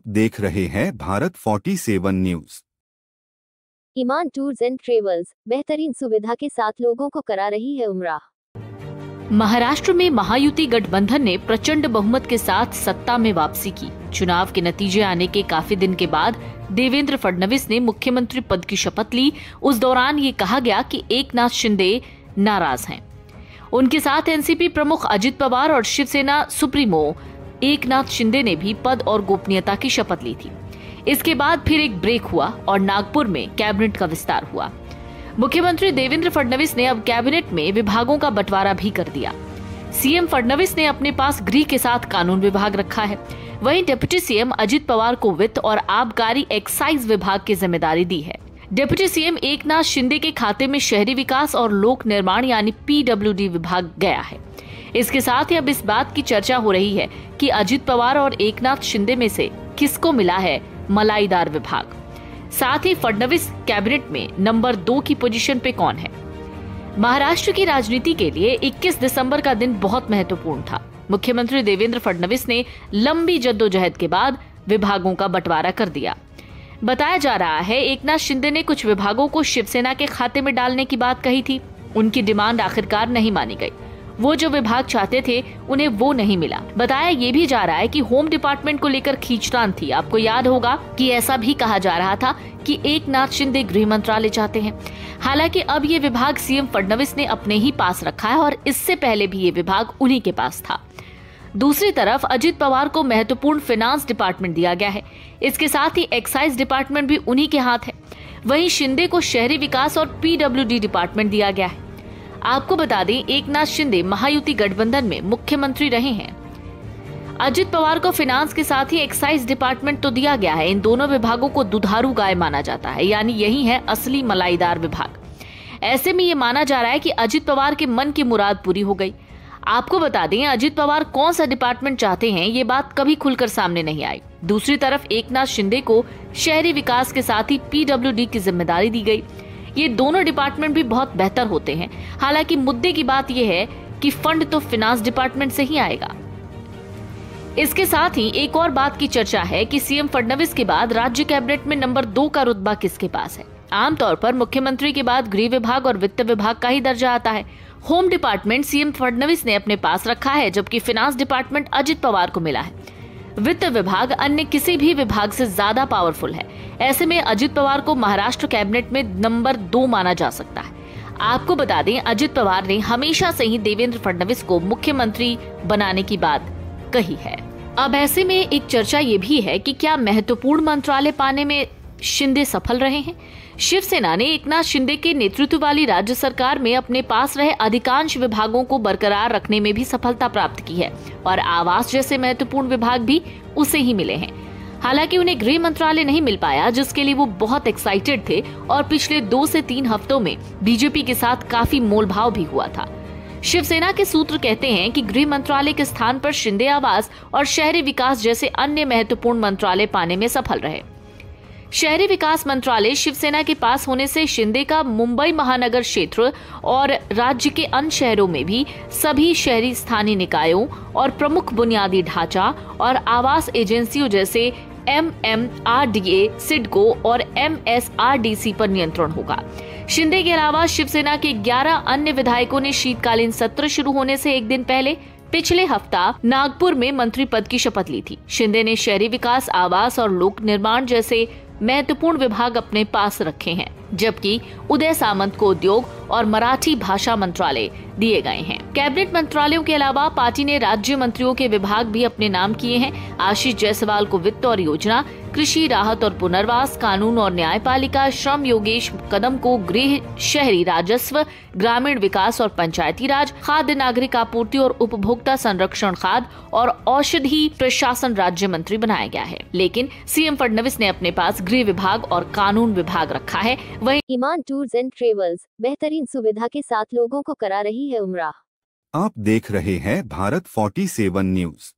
देख रहे हैं Bharat 47 news. Iman tours and travels बेहतरीन सुविधा के साथ लोगों को करा रही है उम्रा। महाराष्ट्र में महायुति गठबंधन ने प्रचंड बहुमत के साथ सत्ता में वापसी की। चुनाव के नतीजे आने के काफी दिन के बाद देवेंद्र फडणवीस ने मुख्यमंत्री पद की शपथ ली। उस दौरान ये कहा गया कि एकनाथ शिंदे नाराज हैं। उनके साथ एनसीपी प्रमुख अजित पवार और शिवसेना सुप्रीमो एकनाथ शिंदे ने भी पद और गोपनीयता की शपथ ली थी। इसके बाद फिर एक ब्रेक हुआ और नागपुर में कैबिनेट का विस्तार हुआ। मुख्यमंत्री देवेंद्र फडणवीस ने अब कैबिनेट में विभागों का बंटवारा भी कर दिया। सीएम फडणवीस ने अपने पास गृह के साथ कानून विभाग रखा है। वहीं डिप्टी सीएम अजित पवार को वित्त और आबकारी एक्साइज विभाग की जिम्मेदारी दी है। डिप्टी सीएम एकनाथ शिंदे के खाते में शहरी विकास और लोक निर्माण यानी पीडब्ल्यूडी विभाग गया है। इसके साथ ही अब इस बात की चर्चा हो रही है कि अजित पवार और एकनाथ शिंदे में से किसको मिला है मलाईदार विभाग। साथ ही फडणवीस कैबिनेट में नंबर 2 की पोजीशन पे कौन है। महाराष्ट्र की राजनीति के लिए 21 दिसंबर का दिन बहुत महत्वपूर्ण था। मुख्यमंत्री देवेंद्र फडणवीस ने लंबी जद्दोजहद के बाद विभागों का बंटवारा कर दिया। बताया जा रहा है एकनाथ शिंदे ने कुछ विभागों को शिवसेना के खाते में डालने की बात कही थी। उनकी डिमांड आखिरकार नहीं मानी गई। वो जो विभाग चाहते थे उन्हें वो नहीं मिला। बताया ये भी जा रहा है कि होम डिपार्टमेंट को लेकर खींचतान थी। आपको याद होगा कि ऐसा भी कहा जा रहा था कि एकनाथ शिंदे गृह मंत्रालय चाहते हैं। हालांकि अब ये विभाग सीएम फडणवीस ने अपने ही पास रखा है और इससे पहले भी ये विभाग उन्हीं के पास था। दूसरी तरफ अजित पवार को महत्वपूर्ण फाइनेंस डिपार्टमेंट दिया गया है। इसके साथ ही एक्साइज डिपार्टमेंट भी उन्हीं के हाथ है। वहीं शिंदे को शहरी विकास और पीडब्ल्यूडी डिपार्टमेंट दिया गया है। आपको बता दें एकनाथ शिंदे महायुति गठबंधन में मुख्यमंत्री रहे हैं। अजित पवार को फाइनेंस के साथ ही एक्साइज डिपार्टमेंट तो दिया गया है। इन दोनों विभागों को दुधारू गाय माना जाता है, यानी यही है असली मलाईदार विभाग। ऐसे में ये माना जा रहा है कि अजित पवार के मन की मुराद पूरी हो गई। आपको बता दें अजित पवार कौन सा डिपार्टमेंट चाहते हैं ये बात कभी खुलकर सामने नहीं आई। दूसरी तरफ एकनाथ शिंदे को शहरी विकास के साथ ही पीडब्ल्यूडी की जिम्मेदारी दी गई। ये दोनों डिपार्टमेंट भी बहुत बेहतर होते हैं। हालांकि मुद्दे की बात यह है कि फंड तो फाइनेंस डिपार्टमेंट से ही आएगा। इसके साथ ही एक और बात की चर्चा है कि सीएम फडणवीस के बाद राज्य कैबिनेट में नंबर 2 का रुतबा किसके पास है। आमतौर पर मुख्यमंत्री के बाद गृह विभाग और वित्त विभाग का ही दर्जा आता है। होम डिपार्टमेंट सीएम फडणवीस ने अपने पास रखा है, जबकि फाइनेंस डिपार्टमेंट अजित पवार को मिला है। वित्त विभाग अन्य किसी भी विभाग से ज्यादा पावरफुल है। ऐसे में अजित पवार को महाराष्ट्र कैबिनेट में नंबर 2 माना जा सकता है। आपको बता दें अजित पवार ने हमेशा से ही देवेंद्र फडणवीस को मुख्यमंत्री बनाने की बात कही है। अब ऐसे में एक चर्चा ये भी है कि क्या महत्वपूर्ण मंत्रालय पाने में शिंदे सफल रहे हैं। शिवसेना ने एकनाथ शिंदे के नेतृत्व वाली राज्य सरकार में अपने पास रहे अधिकांश विभागों को बरकरार रखने में भी सफलता प्राप्त की है और आवास जैसे महत्वपूर्ण विभाग भी उसे ही मिले हैं। हालांकि उन्हें गृह मंत्रालय नहीं मिल पाया, जिसके लिए वो बहुत एक्साइटेड थे और पिछले 2 से 3 हफ्तों में बीजेपी के साथ काफी मोलभाव भी हुआ था। शिवसेना के सूत्र कहते हैं कि गृह मंत्रालय के स्थान पर शिंदे आवास और शहरी विकास जैसे अन्य महत्वपूर्ण मंत्रालय पाने में सफल रहे। शहरी विकास मंत्रालय शिवसेना के पास होने से शिंदे का मुंबई महानगर क्षेत्र और राज्य के अन्य शहरों में भी सभी शहरी स्थानीय निकायों और प्रमुख बुनियादी ढांचा और आवास एजेंसियों जैसे MMRDA, सिडको और MSRDC पर नियंत्रण होगा। शिंदे के अलावा शिवसेना के 11 अन्य विधायकों ने शीतकालीन सत्र शुरू होने से एक दिन पहले पिछले हफ्ता नागपुर में मंत्री पद की शपथ ली थी। शिंदे ने शहरी विकास, आवास और लोक निर्माण जैसे महत्वपूर्ण विभाग अपने पास रखे हैं, जबकि उदय सामंत को उद्योग और मराठी भाषा मंत्रालय दिए गए हैं। कैबिनेट मंत्रालयों के अलावा पार्टी ने राज्य मंत्रियों के विभाग भी अपने नाम किए हैं। आशीष जायसवाल को वित्त और योजना, कृषि, राहत और पुनर्वास, कानून और न्यायपालिका, श्रम योगेश कदम को गृह, शहरी राजस्व, ग्रामीण विकास और पंचायती राज, खाद्य नागरिक आपूर्ति और उपभोक्ता संरक्षण, खाद्य और औषधि प्रशासन राज्य मंत्री बनाया गया है। लेकिन सीएम फडणवीस ने अपने पास गृह विभाग और कानून विभाग रखा है। वहीं ईमान टूर्स एंड ट्रेवल्स बेहतरीन सुविधा के साथ लोगों को करा रही है उम्रा। आप देख रहे हैं भारत 47 न्यूज।